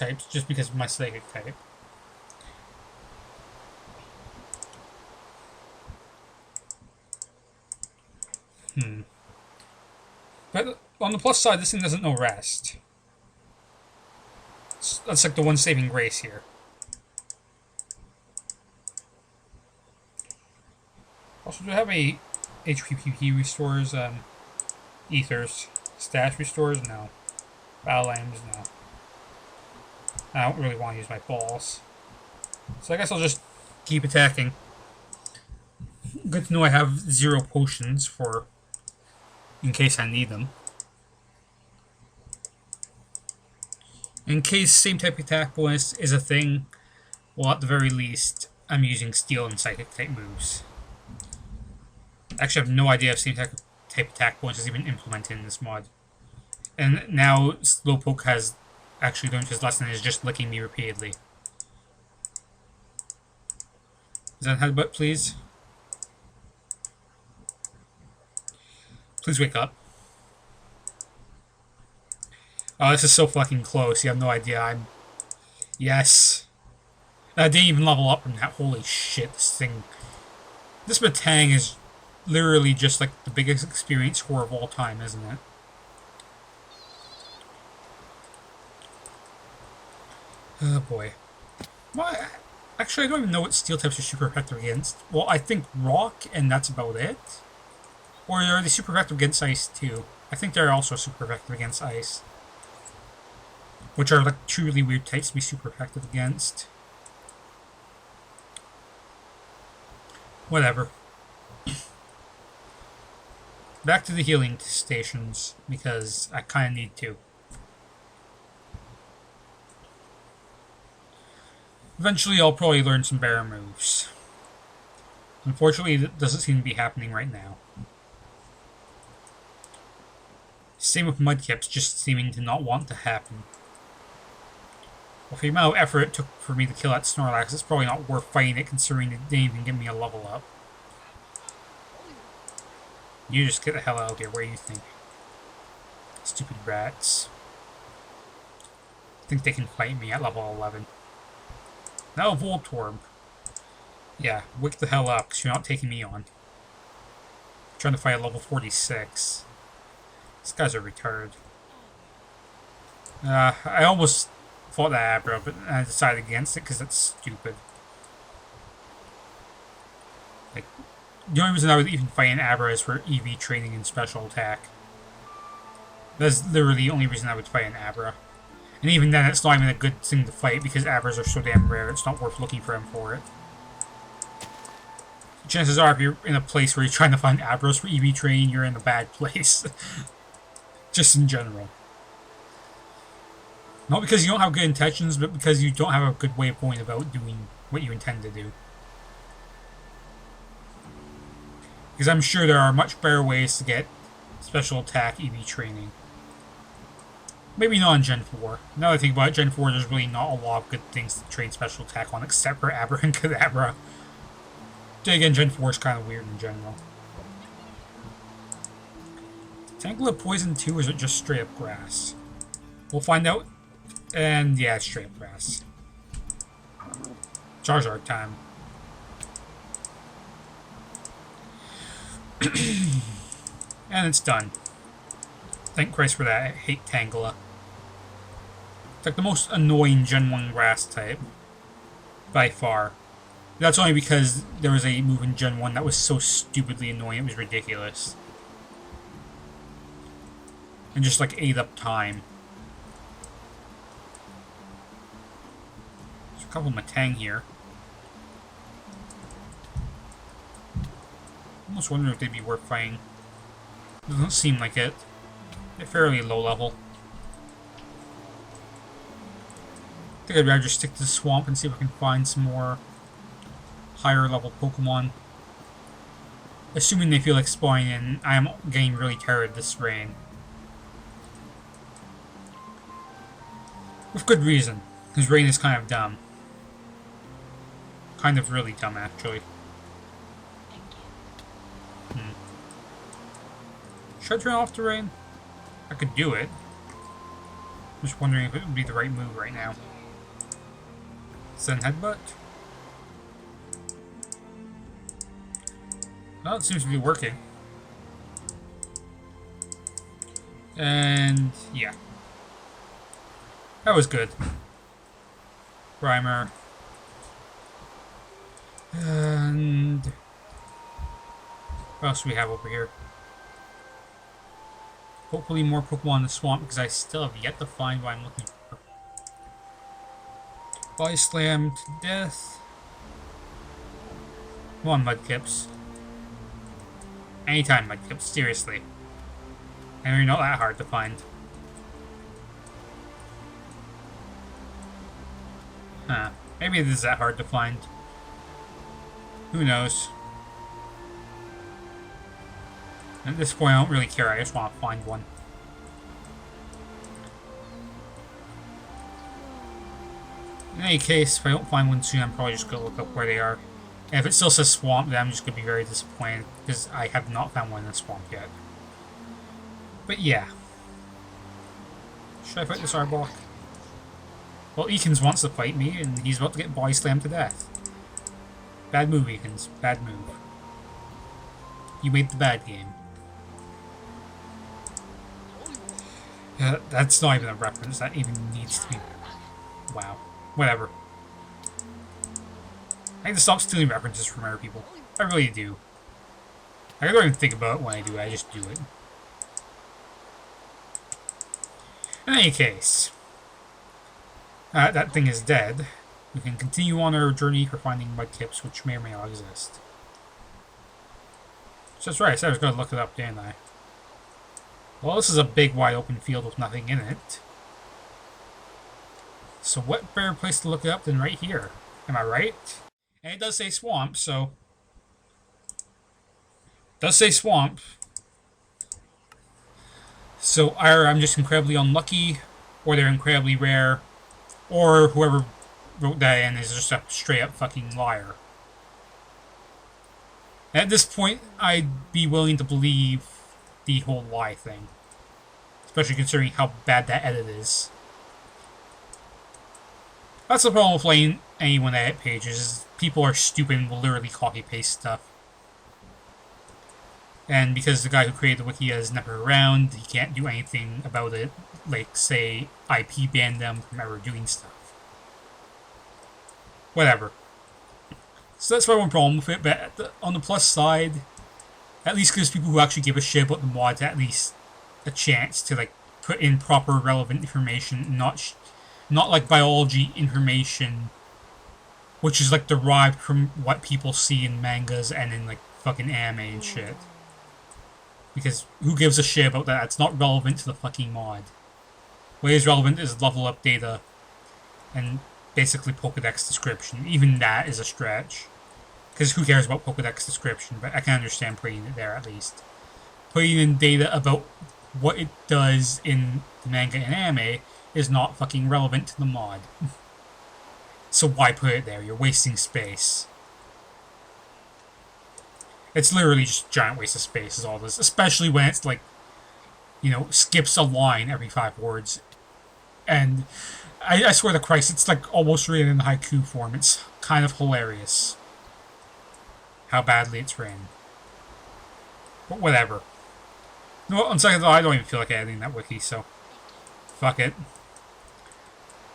types just because of my Psychic type. But on the plus side, this thing doesn't know rest. That's like the one saving grace here. Also, do I have a HPPP restores? Ethers. Stash restores? No. Battle items? No. I don't really want to use my balls. So I guess I'll just keep attacking. Good to know I have 0 potions for in case I need them. In case same type attack bonus is a thing, well, at the very least, I'm using Steel and Psychic type moves. Actually, I have no idea if same type attack bonus is even implemented in this mod. And now Slowpoke has actually learned his lesson and is just licking me repeatedly. Is that headbutt, please? Please wake up. Oh, this is so fucking close. You have no idea. Yes. I didn't even level up from that. Holy shit, this thing... This Batang is literally just like the biggest experience score of all time, isn't it? Oh boy. Well, actually, I don't even know what steel types are super effective against. Well, I think rock, and that's about it. Or are they super effective against ice too? I think they're also super effective against ice. Which are like two really weird types to be super effective against. Whatever. Back to the healing stations, because I kind of need to. Eventually I'll probably learn some better moves. Unfortunately, that doesn't seem to be happening right now. Same with Mudkips, just seeming to not want to happen. Well, for the amount of effort it took for me to kill that Snorlax, it's probably not worth fighting it, considering it didn't even give me a level up. You just get the hell out of here, what do you think? Stupid rats. Think they can fight me at level 11. Now Voltorb. Yeah, wake the hell up, because you're not taking me on. I'm trying to fight at level 46. These guys are retarded. I almost fought that Abra, but I decided against it because it's stupid. Like, the only reason I would even fight an Abra is for EV training and special attack. That's literally the only reason I would fight an Abra. And even then, it's not even a good thing to fight because Abras are so damn rare, it's not worth looking for him for it. Chances are, if you're in a place where you're trying to find Abras for EV training, you're in a bad place. Just in general. Not because you don't have good intentions, but because you don't have a good way of going about doing what you intend to do. Because I'm sure there are much better ways to get special attack EV training. Maybe not in Gen 4. Now that I think about it, Gen 4 there's really not a lot of good things to train special attack on, except for Abra and Kadabra. Then again, Gen 4 is kind of weird in general. Tangela poison too, or is it just straight up grass? We'll find out. And yeah, it's straight up grass. Charizard time. And it's done. Thank Christ for that. I hate Tangela. It's like the most annoying Gen 1 grass type. By far. That's only because there was a move in Gen 1 that was so stupidly annoying it was ridiculous. And just like ate up time. There's a couple of Matang here. Almost wondering if they'd be worth fighting. Doesn't seem like it. They're fairly low level. I think I'd rather just stick to the swamp and see if I can find some more higher level Pokemon. Assuming they feel like spawning in, I am getting really tired of this rain. With good reason, because rain is kind of dumb. Kind of really dumb, actually. Should I turn off the rain? I could do it. Just wondering if it would be the right move right now. Zen Headbutt. Well, it seems to be working. And yeah. That was good. Primer. And what else do we have over here? Hopefully more Pokemon in the swamp, because I still have yet to find what I'm looking for. Body Slam to death. Come on, Mudkips. Anytime, Mudkips, seriously. And they're not that hard to find. Huh. Maybe it is that hard to find. Who knows? At this point, I don't really care. I just want to find one. In any case, if I don't find one soon, I'm probably just going to look up where they are. And if it still says swamp, then I'm just going to be very disappointed, because I have not found one in the swamp yet. But yeah. Should I fight this Arbok? Well, Ekans wants to fight me, and he's about to get body slammed to death. Bad move, Ekans. Bad move. You made the bad game. Yeah, that's not even a reference. That even needs to be... Wow. Whatever. I need to stop stealing references from other people. I really do. I don't even think about it when I do it. I just do it. In any case, that thing is dead. We can continue on our journey for finding Mudkips, which may or may not exist. So that's right, I said I was going to look it up, didn't I? Well, this is a big, wide open field with nothing in it. So what better place to look it up than right here? Am I right? And it does say swamp, so... It does say swamp. So either I'm just incredibly unlucky, or they're incredibly rare, or whoever wrote that in is just a straight-up fucking liar. At this point, I'd be willing to believe the whole lie thing. Especially considering how bad that edit is. That's the problem with letting anyone edit pages, is people are stupid and will literally copy-paste stuff. And because the guy who created the wiki is never around, he can't do anything about it, like, say, IP ban them from ever doing stuff. Whatever. So that's my one problem with it, but on the plus side, at least gives people who actually give a shit about the mod at least a chance to, like, put in proper relevant information, not like biology information, which is, like, derived from what people see in mangas and in, like, fucking anime and shit. Because who gives a shit about that? It's not relevant to the fucking mod. What is relevant is level up data and basically Pokedex description. Even that is a stretch. Because who cares about Pokedex description? But I can understand putting it there at least. Putting in data about what it does in the manga and anime is not fucking relevant to the mod. So why put it there? You're wasting space. It's literally just a giant waste of space is all this. Especially when it's like, you know, skips a line every 5 words. And I swear to Christ, it's like almost written in haiku form. It's kind of hilarious how badly it's written. But whatever. No, on second thought, I don't even feel like editing that wiki, so fuck it.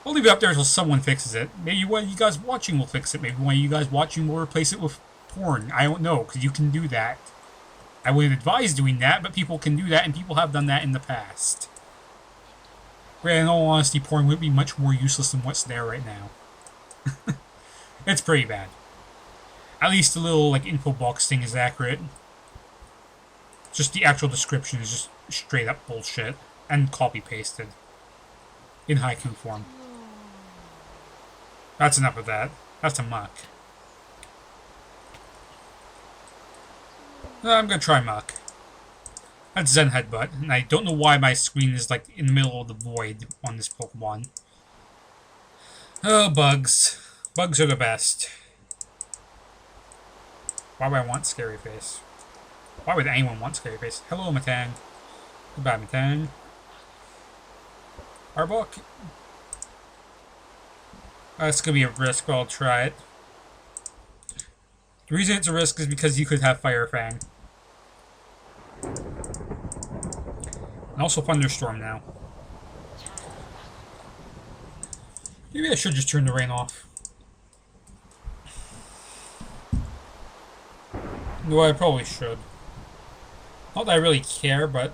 We'll leave it up there until someone fixes it. Maybe one of you guys watching will fix it. Maybe one of you guys watching will replace it with porn. I don't know, because you can do that. I wouldn't advise doing that, but people can do that, and people have done that in the past. But in all honesty, porn would be much more useless than what's there right now. It's pretty bad. At least the little, like, info box thing is accurate. Just the actual description is just straight up bullshit. And copy-pasted. In haiku form. That's enough of that. That's a muck. I'm gonna try muck. That's Zen Headbutt, and I don't know why my screen is like in the middle of the void on this Pokemon. Oh, bugs. Bugs are the best. Why would I want Scary Face? Why would anyone want Scary Face? Hello, Matang. Goodbye, Matang. Arbok? It's gonna be a risk, but I'll try it. The reason it's a risk is because you could have Fire Fang. And also Thunderstorm now. Maybe I should just turn the rain off. No, I probably should. Not that I really care, but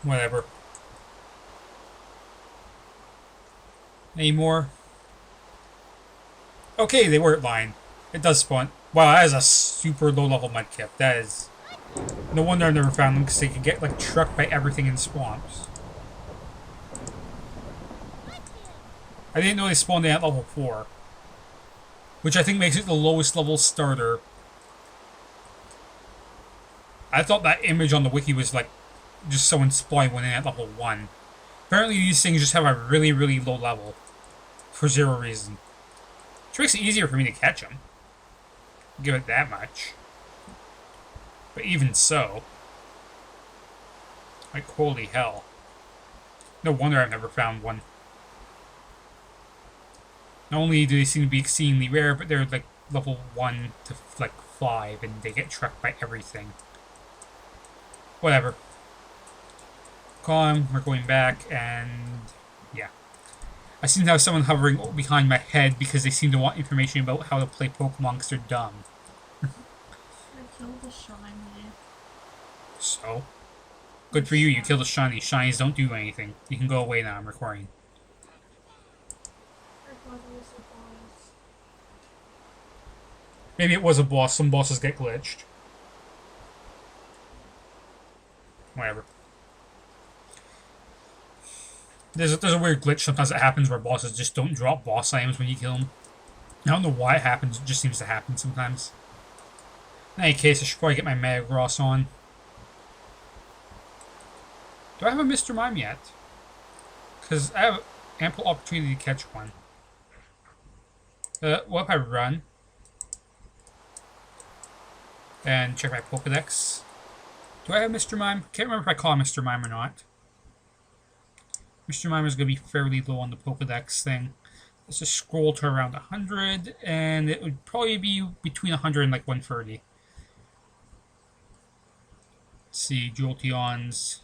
whatever. Any more? Okay, they were at line. It does spawn. Wow, that is a super low level Mudkip. That is... No wonder I've never found them, because they could get like trucked by everything in swamps. I didn't know they spawned in at level 4. Which I think makes it the lowest level starter. I thought that image on the wiki was like just someone spawning one in at level 1. Apparently these things just have a really, really low level. For zero reason. Which makes it easier for me to catch them. Give it that much. But even so. Like, holy hell. No wonder I've never found one. Not only do they seem to be exceedingly rare, but they're like level 1 to like 5, and they get trucked by everything. Whatever. Calm, we're going back, and yeah. I seem to have someone hovering behind my head because they seem to want information about how to play Pokemon because they're dumb. I killed the shiny. So? Good for you, you killed a shiny. Shinies don't do anything. You can go away now, I'm recording. Maybe it was a boss. Some bosses get glitched. Whatever. There's a weird glitch sometimes that happens where bosses just don't drop boss items when you kill them. I don't know why it happens, it just seems to happen sometimes. In any case, I should probably get my Metagross on. Do I have a Mr. Mime yet? Because I have ample opportunity to catch one. What if I run? And check my Pokedex. Do I have Mr. Mime? Can't remember if I call him Mr. Mime or not. Mr. Mime is going to be fairly low on the Pokedex thing. Let's just scroll to around 100, and it would probably be between 100 and like 130. Let's see, Jolteons.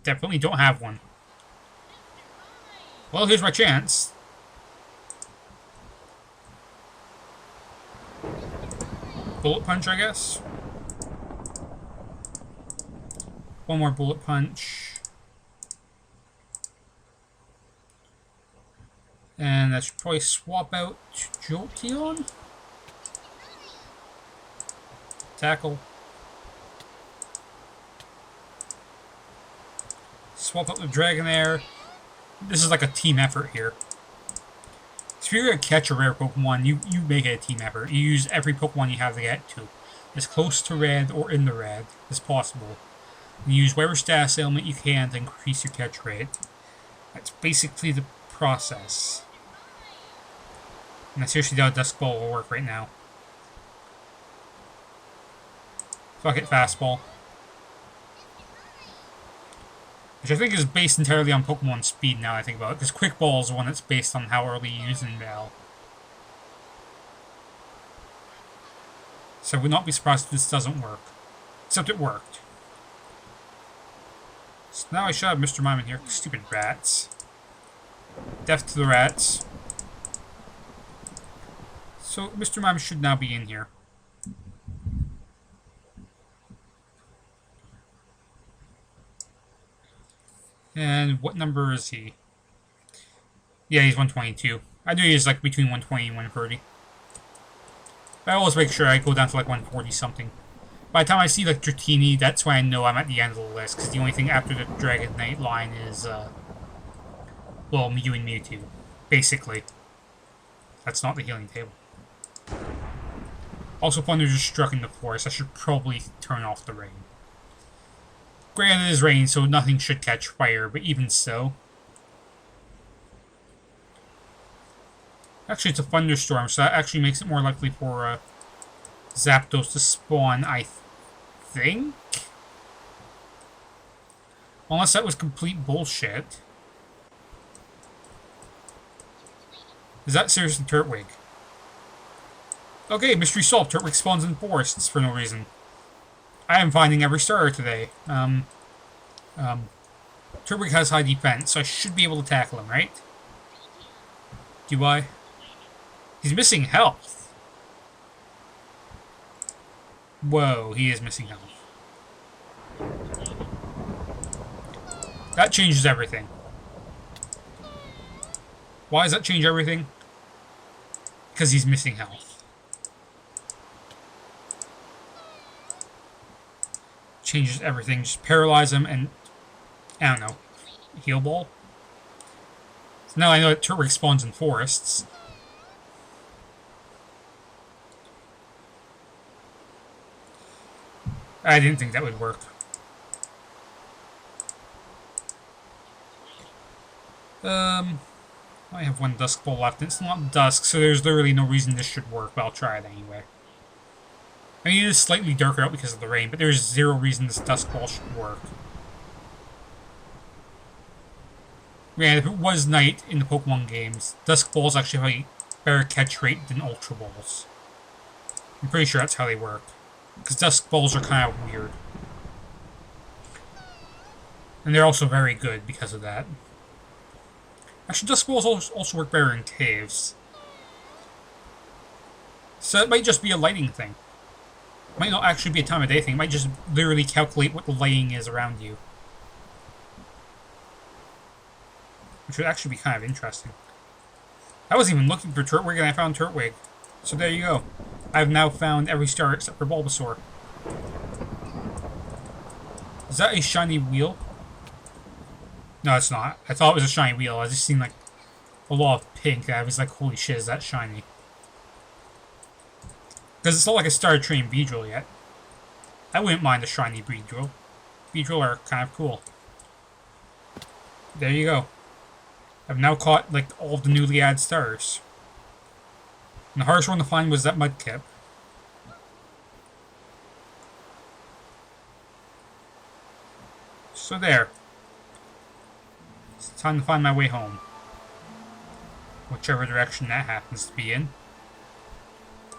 Definitely don't have one. Well, here's my chance. Bullet Punch, I guess. One more Bullet Punch. And I should probably swap out Jolteon. Tackle. Swap out the Dragonair. This is like a team effort here. If you're going to catch a rare Pokemon, you make it a team effort. You use every Pokemon you have to get to. As close to red or in the red as possible. You use whatever status ailment you can to increase your catch rate. That's basically the process. And I seriously doubt Dusk Ball will work right now. Fuck it, Fastball. Which I think is based entirely on Pokemon speed now I think about it, because Quick Ball is the one that's based on how early you use in battle. So I would not be surprised if this doesn't work. Except it worked. So now I should have Mr. Mime in here. Stupid rats. Death to the rats. So Mr. Mime should now be in here. And what number is he? Yeah, he's 122. I knew he was like between 120 and 130. But I always make sure I go down to like 140 something. By the time I see like Dratini, that's when I know I'm at the end of the list, because the only thing after the Dragon Knight line is, well, Mew and Mewtwo. Basically. That's not the healing table. Also, Thunder just struck in the forest. I should probably turn off the rain. Granted, it is rain, so nothing should catch fire, but even so. Actually, it's a thunderstorm, so that actually makes it more likely for Zapdos to spawn, I think? Unless that was complete bullshit. Is that seriously Turtwig? Okay, mystery solved. Turtwig spawns in forests for no reason. I am finding every starter today. Turtwig has high defense, so I should be able to tackle him, right? Do I? He's missing health. Whoa, he is missing health. That changes everything. Why does that change everything? Because he's missing health. Changes everything. Just paralyze him and, I don't know, heal ball? So now I know that Turtwig spawns in forests. I didn't think that would work. I have one Dusk Ball left. It's not dusk, so there's literally no reason this should work, but I'll try it anyway. I mean, it is slightly darker out because of the rain, but there's zero reason this Dusk Ball should work. Yeah, if it was night in the Pokemon games, Dusk Balls actually have a better catch rate than Ultra Balls. I'm pretty sure that's how they work. Because Dusk Balls are kind of weird. And they're also very good because of that. Actually, Dusk Balls also work better in caves. So it might just be a lighting thing. It might not actually be a time of day thing. It might just literally calculate what the lighting is around you. Which would actually be kind of interesting. I wasn't even looking for Turtwig and I found Turtwig. So there you go. I've now found every star except for Bulbasaur. Is that a shiny wheel? No, it's not. I thought it was a shiny wheel. I just seen like a lot of pink and I was like, holy shit, is that shiny? Because it's not like I started training Beedrill yet. I wouldn't mind a shiny Beedrill. Beedrill are kind of cool. There you go. I've now caught like all of the newly added stars. And the hardest one to find was that Mudkip. So there. It's time to find my way home. Whichever direction that happens to be in.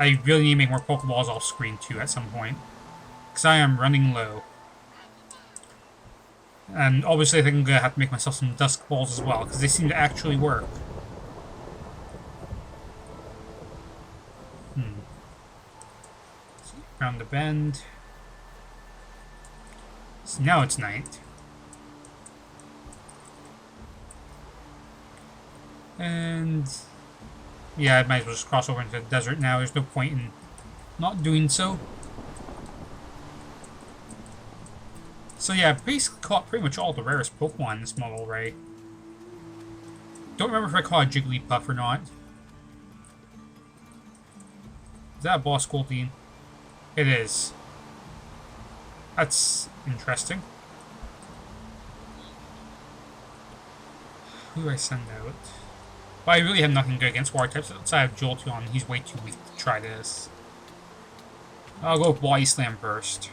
I really need to make more Pokeballs off screen too at some point. Because I am running low. And obviously I think I'm going to have to make myself some Dusk Balls as well, because they seem to actually work. So, around the bend. So now it's night. And yeah, I might as well just cross over into the desert now. There's no point in not doing so. So yeah, I've basically caught pretty much all the rarest Pokemon in this model array. Don't remember if I caught a Jigglypuff or not. Is that a Boss Goldeen? It is. That's interesting. Who do I send out? Well, I really have nothing good against water types outside of Jolteon. He's way too weak to try this. I'll go with Body Slam first.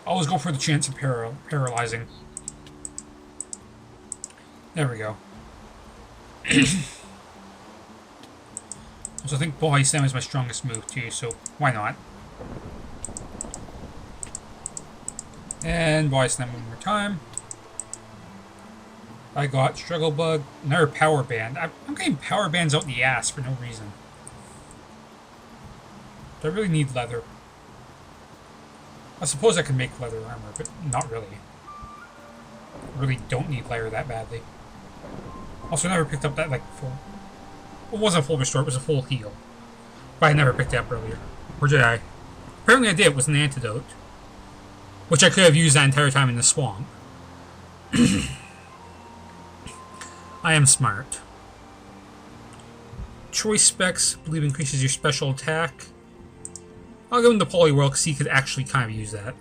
Always go for the chance of paralyzing. There we go. So I think Body Slam is my strongest move too, so why not? And Body Slam one more time. I got Struggle Bug, another Power Band. I'm getting Power Bands out the ass for no reason. Do I really need leather? I suppose I could make leather armor, but not really. I really don't need leather that badly. Also, I never picked up that, like, full... It wasn't a full restore, it was a full heal. But I never picked it up earlier. Or did I? Apparently I did, it was an antidote. Which I could have used that entire time in the swamp. I am smart. Choice Specs, I believe increases your special attack. I'll give him the Poliwhirl because he could actually kind of use that.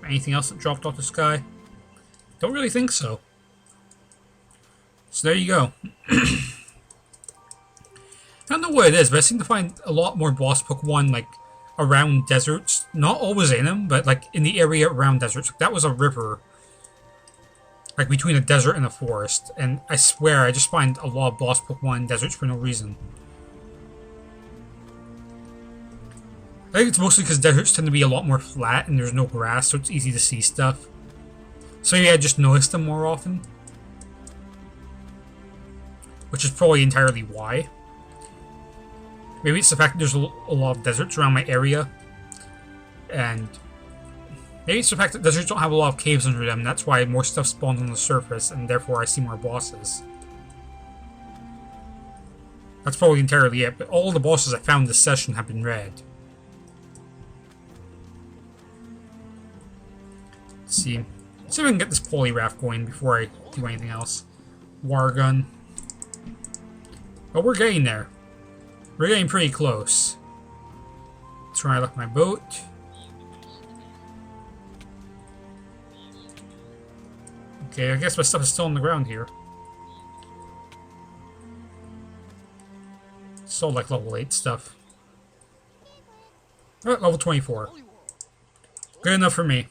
Anything else that dropped off the sky? Don't really think so. So there you go. I don't know what it is, but I seem to find a lot more boss Pokemon like around deserts. Not always in them, but like in the area around deserts. That was a river, like between a desert and a forest. And I swear, I just find a lot of boss Pokemon in deserts for no reason. I think it's mostly because deserts tend to be a lot more flat and there's no grass, so it's easy to see stuff. So yeah, I just notice them more often. Which is probably entirely why. Maybe it's the fact that there's a lot of deserts around my area. And maybe it's the fact that deserts don't have a lot of caves under them. That's why more stuff spawns on the surface, and therefore I see more bosses. That's probably entirely it, but all the bosses I found this session have been red. Let's see. Let's see if I can get this Poliwrath going before I do anything else. Water Gun. But we're getting there. We're getting pretty close. That's where I left my boat. Okay, I guess my stuff is still on the ground here. It's all like level 8 stuff. Oh, level 24. Good enough for me.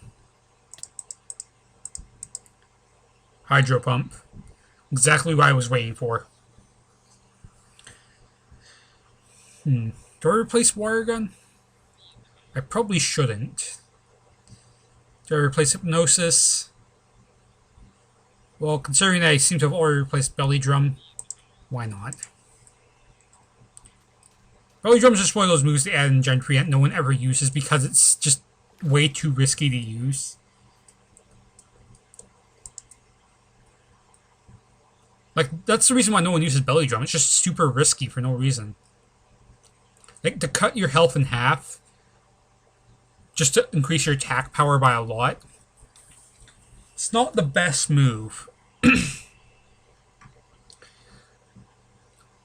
Hydro Pump. Exactly what I was waiting for. Do I replace Water Gun? I probably shouldn't. Do I replace Hypnosis? Well, considering that I seem to have already replaced Belly Drum, why not? Belly Drum is just one of those moves they add in Gen 3 that no one ever uses because it's just way too risky to use. Like, that's the reason why no one uses Belly Drum. It's just super risky for no reason. Like, to cut your health in half, just to increase your attack power by a lot, it's not the best move.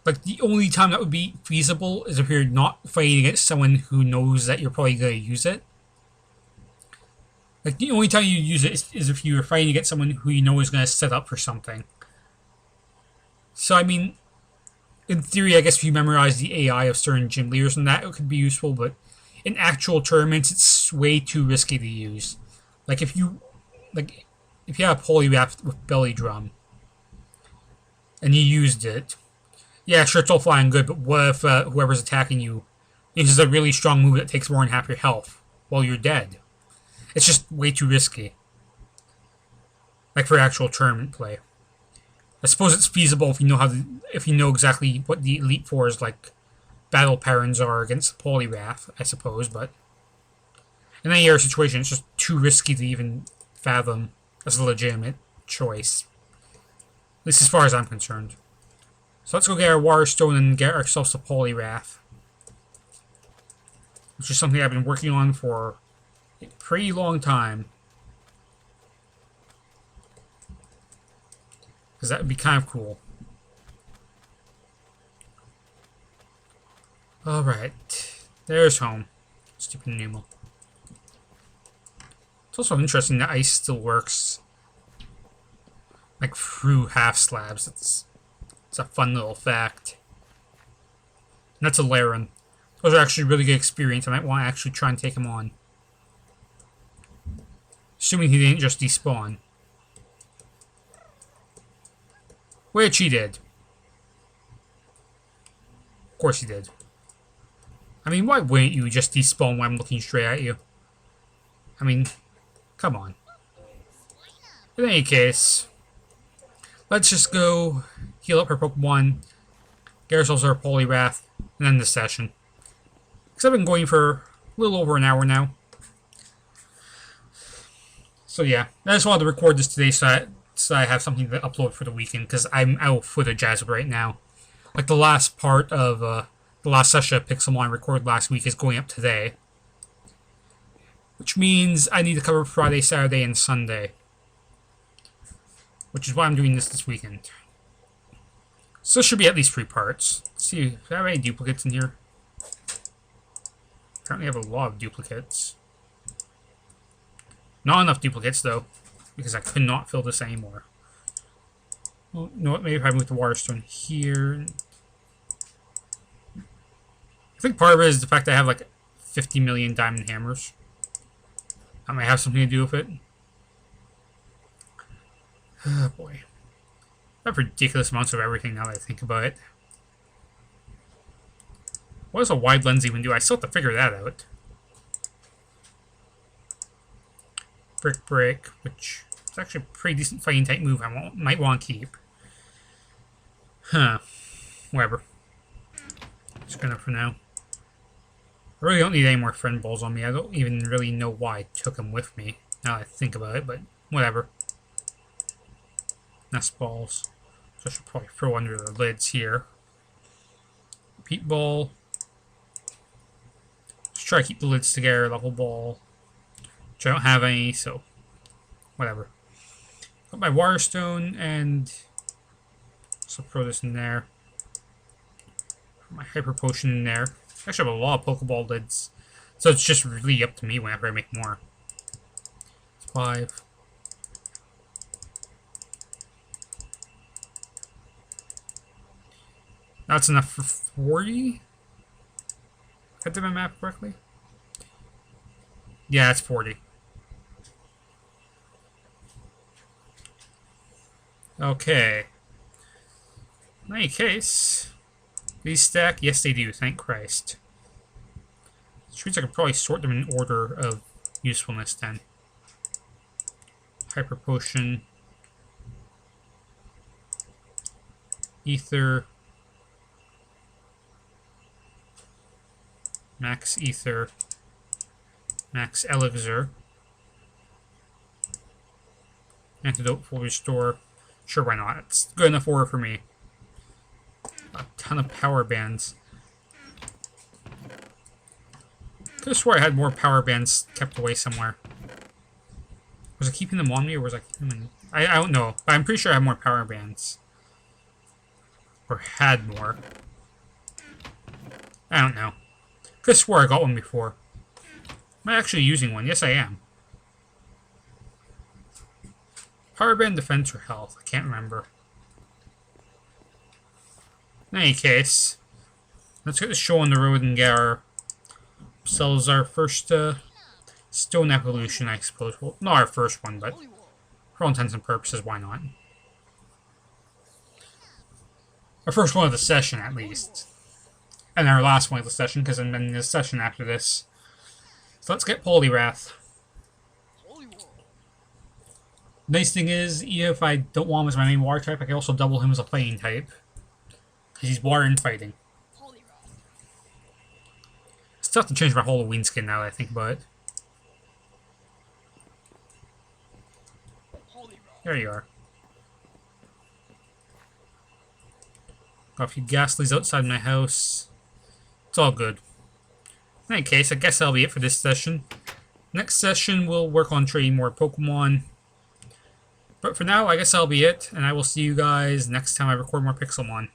Like, the only time that would be feasible is if you're not fighting against someone who knows that you're probably going to use it. Like, the only time you use it is if you're fighting against someone who you know is going to set up for something. So, I mean, in theory, I guess if you memorize the AI of certain gym leaders and that, it could be useful, but in actual tournaments, it's way too risky to use. Like, if you have a Poliwrath with Belly Drum, and you used it, yeah, sure, it's all fine and good, but what if whoever's attacking you uses a really strong move that takes more than half your health while you're dead? It's just way too risky. Like, for actual tournament play. I suppose it's feasible if you know if you know exactly what the Elite Four's like battle patterns are against Poliwrath, I suppose, but in any other situation, it's just too risky to even fathom as a legitimate choice. At least as far as I'm concerned. So let's go get our Water Stone and get ourselves a Poliwrath, which is something I've been working on for a pretty long time. Because that would be kind of cool. Alright. There's home. Stupid Numel. It's also interesting that ice still works. Like through half slabs. It's a fun little fact. And that's a Laren. Those are actually really good experience. I might want to actually try and take him on. Assuming he didn't just despawn. Which he did. Of course he did. I mean, why wouldn't you just despawn when I'm looking straight at you? I mean, come on. In any case, let's just go heal up our Pokemon, get ourselves our Poliwrath, and end the session. Because I've been going for a little over an hour now. So yeah, I just wanted to record this today so I have something to upload for the weekend, because I'm out of footage as of right now. Like the last part of the last session of Pixelmon I recorded last week is going up today. Which means I need to cover Friday, Saturday, and Sunday. Which is why I'm doing this weekend. So this should be at least 3 parts. Let's see, do I have any duplicates in here? Apparently I have a lot of duplicates. Not enough duplicates, though, because I could not fill this anymore. Well, you know what, maybe if I move the Water Stone here. I think part of it is the fact that I have like 50 million diamond hammers. That might have something to do with it. Oh boy. I have ridiculous amounts of everything now that I think about it. What does a wide lens even do? I still have to figure that out. Brick Break, which is actually a pretty decent fighting type move I might want to keep. Huh. Whatever. Just good enough for now. I really don't need any more friend balls on me. I don't even really know why I took them with me, now that I think about it, but whatever. Nest balls. So I should probably throw under the lids here. Repeat ball. Just try to keep the lids together. Level ball. Which I don't have any, so whatever. Got my water stone, and so throw this in there. Put my hyper potion in there. I actually have a lot of Pokeball lids, so it's just really up to me whenever I make more. 5. That's enough for 40? If I did my math correctly? Yeah, it's 40. Okay. In any case, these stack? Yes, they do. Thank Christ. Which means I could probably sort them in order of usefulness then. Hyper Potion. Ether. Max Ether. Max Elixir. Antidote Full Restore. Sure, why not? It's good enough order for me. A ton of power bands. Could have swore I had more power bands kept away somewhere. Was I keeping them on me, or was I keeping them in... I don't know, but I'm pretty sure I have more power bands. Or had more. I don't know. Could have swore I got one before. Am I actually using one? Yes, I am. Power band, defense, or health? I can't remember. In any case, let's get the show on the road and get ourselves our first stone evolution, I suppose. Well, not our first one, but for all intents and purposes, why not? Our first one of the session, at least. And our last one of the session, because I'm in the session after this. So let's get Poliwrath. Nice thing is, even if I don't want him as my main water type, I can also double him as a fighting type. Because he's water and fighting. Still have to change my Halloween skin now that I think about it. There you are. Got a few Ghastlies outside my house. It's all good. In any case, I guess that'll be it for this session. Next session, we'll work on trading more Pokemon. But for now, I guess that'll be it, and I will see you guys next time I record more Pixelmon.